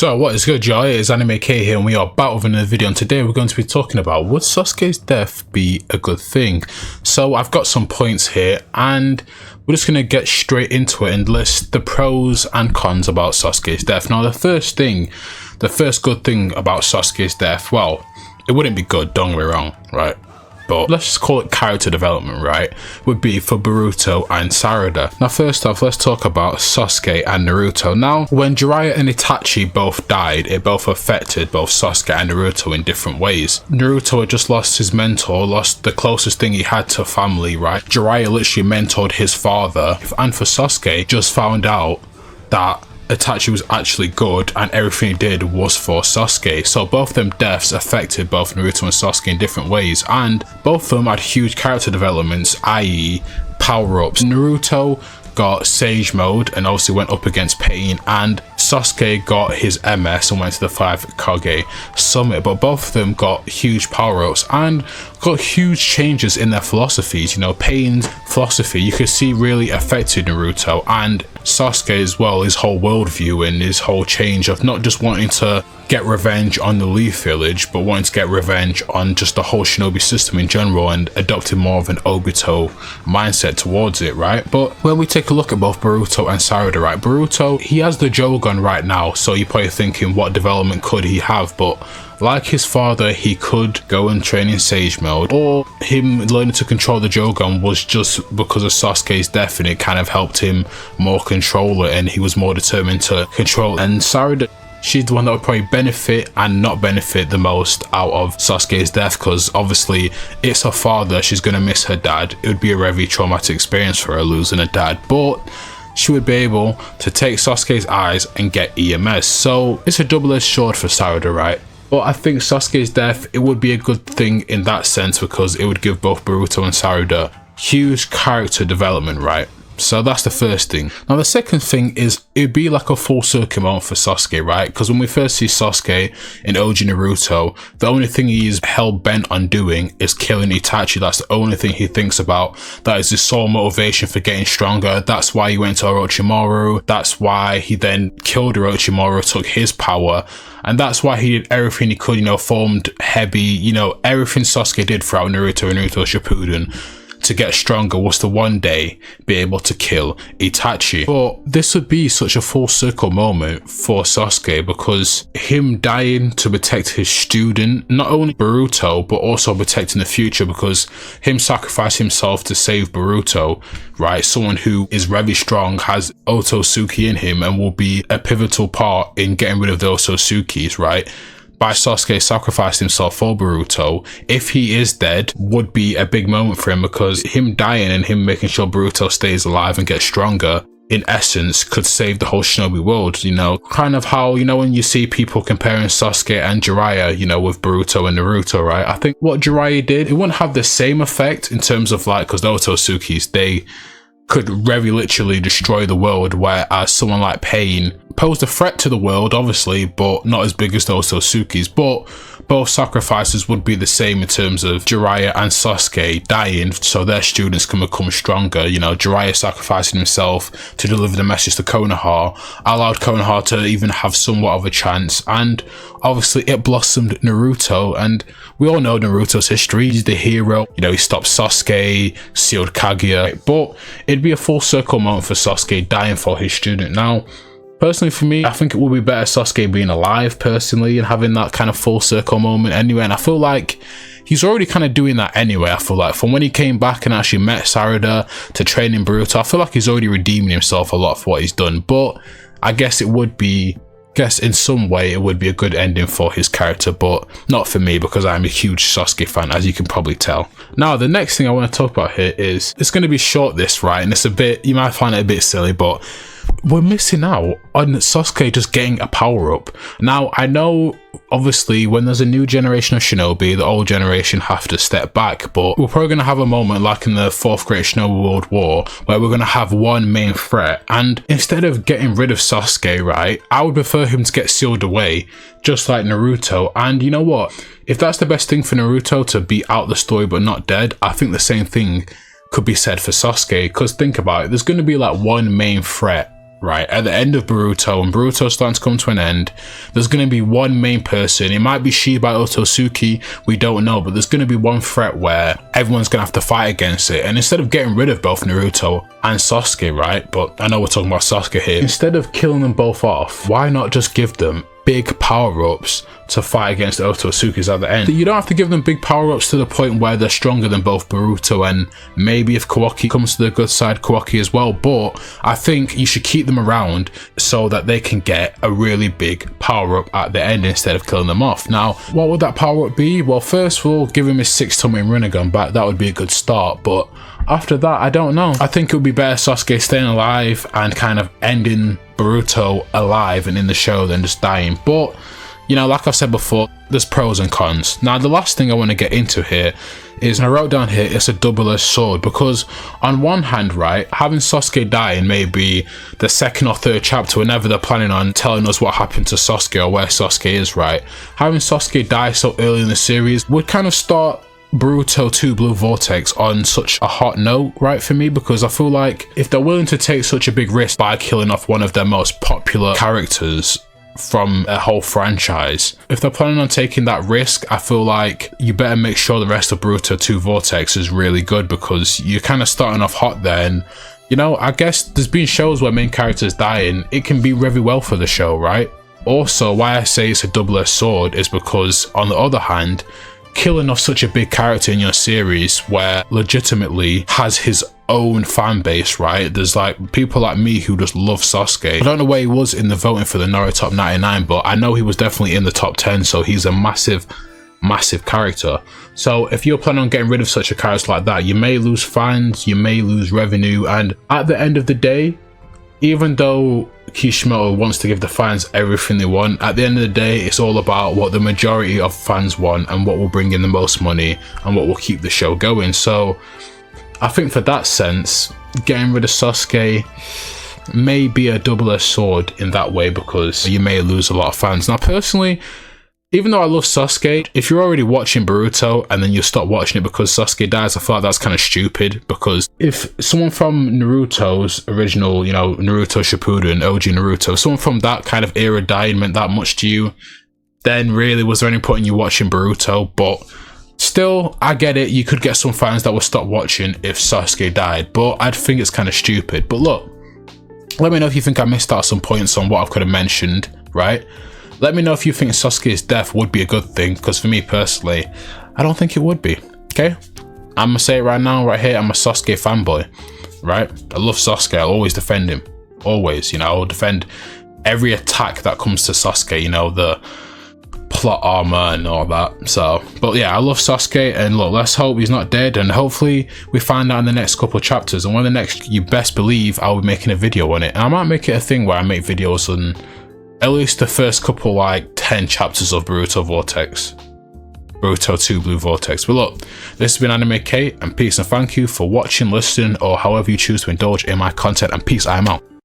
So what is good, y'all? It is Anime K here and we are back with another video, and today we're going to be talking about would Sasuke's death be a good thing? So I've got some points here and we're just going to get straight into it and list the pros and cons about Sasuke's death. Now the first good thing about Sasuke's death, well, it wouldn't be good, don't get me wrong, right? But let's just call it character development, right? Would be for Boruto and Sarada. Now first off, let's talk about Sasuke and Naruto. Now when Jiraiya and Itachi both died, it both affected both Sasuke and Naruto in different ways. Naruto had just lost his mentor, lost the closest thing he had to family, right? Jiraiya literally mentored his father, and for Sasuke just found out that Itachi was actually good and everything he did was for Sasuke. So both of them deaths affected both Naruto and Sasuke in different ways, and both of them had huge character developments, i.e. power-ups. Naruto got Sage Mode and obviously went up against Pain, and Sasuke got his MS and went to the 5 Kage Summit, but both of them got huge power-ups and got huge changes in their philosophies. You know, Pain's philosophy you could see really affected Naruto, and Sasuke as well, his whole worldview and his whole change of not just wanting to get revenge on the Leaf Village, but wanting to get revenge on just the whole shinobi system in general and adopting more of an Obito mindset towards it, right? But when we take a look at both Boruto and Sarada, right? Boruto, he has the Jogan right now, so you're probably thinking what development could he have, but like his father, he could go and train in Sage Mode, or him learning to control the Jogan was just because of Sasuke's death and it kind of helped him more control it and he was more determined to control it. And Sarada, she's the one that would probably benefit and not benefit the most out of Sasuke's death, because obviously it's her father, she's going to miss her dad. It would be a very traumatic experience for her losing a dad, but she would be able to take Sasuke's eyes and get EMS. So it's a double-edged sword for Sarada, right? But I think Sasuke's death, it would be a good thing in that sense because it would give both Boruto and Sarada huge character development, right? So that's the first thing. Now the second thing is it'd be like a full circle moment for Sasuke, right? Because when we first see Sasuke in OG Naruto, the only thing he's hell bent on doing is killing Itachi. That's the only thing he thinks about. That is his sole motivation for getting stronger. That's why he went to Orochimaru. That's why he then killed Orochimaru, took his power. And that's why he did everything he could, you know, formed Hebi, you know, everything Sasuke did throughout Naruto and Naruto Shippuden to get stronger was to one day be able to kill Itachi. But this would be such a full circle moment for Sasuke because him dying to protect his student, not only Boruto, but also protecting the future, because him sacrificing himself to save Boruto, right? Someone who is very strong, has Otsutsuki in him and will be a pivotal part in getting rid of the Otsutsukis, right? By Sasuke sacrificing himself for Boruto, if he is dead, would be a big moment for him, because him dying and him making sure Boruto stays alive and gets stronger, in essence, could save the whole shinobi world, you know? Kind of how, you know, when you see people comparing Sasuke and Jiraiya, you know, with Boruto and Naruto, right? I think what Jiraiya did, it wouldn't have the same effect in terms of like, because the Otsutsuki, they could very literally destroy the world, whereas someone like Pain posed a threat to the world, obviously, but not as big as those Otsutsuki's. But both sacrifices would be the same in terms of Jiraiya and Sasuke dying so their students can become stronger. You know, Jiraiya sacrificing himself to deliver the message to Konoha allowed Konoha to even have somewhat of a chance, and obviously it blossomed Naruto, and we all know Naruto's history. He's the hero, you know, he stopped Sasuke, sealed Kaguya, but it'd be a full circle moment for Sasuke dying for his student. Now personally for me, I think it would be better Sasuke being alive personally and having that kind of full circle moment anyway, and I feel like he's already kind of doing that anyway. I feel like from when he came back and actually met Sarada to train in Boruto, I feel like he's already redeeming himself a lot for what he's done. But I guess it would be, in some way it would be a good ending for his character, but not for me because I'm a huge Sasuke fan, as you can probably tell. Now the next thing I want to talk about here is, it's going to be short this, right? And it's a bit, you might find it a bit silly, but we're missing out on Sasuke just getting a power-up. Now, I know, obviously, when there's a new generation of shinobi, the old generation have to step back, but we're probably going to have a moment like in the 4th Great Shinobi World War, where we're going to have one main threat, and instead of getting rid of Sasuke, right, I would prefer him to get sealed away, just like Naruto. And you know what? If that's the best thing for Naruto, to be out the story but not dead, I think the same thing could be said for Sasuke, because think about it, there's going to be like one main threat right? At the end of Boruto, when Boruto's starting to come to an end, there's going to be one main person. It might be Shiba or Sasuke, we don't know, but there's going to be one threat where everyone's going to have to fight against it. And instead of getting rid of both Naruto and Sasuke, right? But I know we're talking about Sasuke here. Instead of killing them both off, why not just give them big power-ups to fight against the Otsutsuki's at the end? You don't have to give them big power-ups to the point where they're stronger than both Boruto, and maybe if Kawaki comes to the good side, Kawaki as well, but I think you should keep them around so that they can get a really big power-up at the end instead of killing them off. Now, what would that power-up be? Well, first we'll give him his 6-tummy Rinnegan back. That would be a good start, but after that, I don't know. I think it would be better Sasuke staying alive and kind of ending Boruto alive and in the show than just dying. But, you know, like I've said before, there's pros and cons. Now, the last thing I want to get into here is, and I wrote down here, it's a double-edged sword, because on one hand, right, having Sasuke die in maybe the 2nd or 3rd chapter, whenever they're planning on telling us what happened to Sasuke or where Sasuke is, right, having Sasuke die so early in the series would kind of start Boruto 2 Blue Vortex on such a hot note, right, for me, because I feel like if they're willing to take such a big risk by killing off one of their most popular characters from a whole franchise, if they're planning on taking that risk, I feel like you better make sure the rest of Boruto 2 Vortex is really good, because you're kind of starting off hot there. And, you know, I guess there's been shows where main characters dying, it can be very well for the show, right? Also, why I say it's a double-edged sword is because, on the other hand, killing off such a big character in your series where legitimately has his own fan base, right? There's like people like me who just love Sasuke. I don't know where he was in the voting for the Naruto Top 99, but I know he was definitely in the top 10, so he's a massive character. So if you're planning on getting rid of such a character like that, you may lose fans, you may lose revenue, and at the end of the day, even though Kishimoto wants to give the fans everything they want, at the end of the day, it's all about what the majority of fans want and what will bring in the most money and what will keep the show going. So I think for that sense, getting rid of Sasuke may be a double-edged sword in that way, because you may lose a lot of fans. Now, personally, even though I love Sasuke, if you're already watching Boruto and then you stop watching it because Sasuke dies, I feel like that's kind of stupid, because if someone from Naruto's original, you know, Naruto Shippuden, OG Naruto, someone from that kind of era died meant that much to you, then really was there any point in you watching Boruto? But still, I get it, you could get some fans that will stop watching if Sasuke died, but I'd think it's kind of stupid. But look, let me know if you think I missed out some points on what I could have mentioned, right? Let me know if you think Sasuke's death would be a good thing, because for me personally, I don't think it would be, okay? I'm gonna say it right now, right here, I'm a Sasuke fanboy, right? I love Sasuke, I'll always defend him, always, you know, I'll defend every attack that comes to Sasuke, you know, the plot armor and all that. So, but yeah, I love Sasuke, and look, let's hope he's not dead, and hopefully we find out in the next couple of chapters, and one of the next, you best believe I'll be making a video on it. And I might make it a thing where I make videos on at least the first couple, like 10 chapters of Boruto Vortex, Boruto 2 Blue Vortex. But look, this has been Anime K, and peace, and thank you for watching, listening, or however you choose to indulge in my content, and peace, I am out.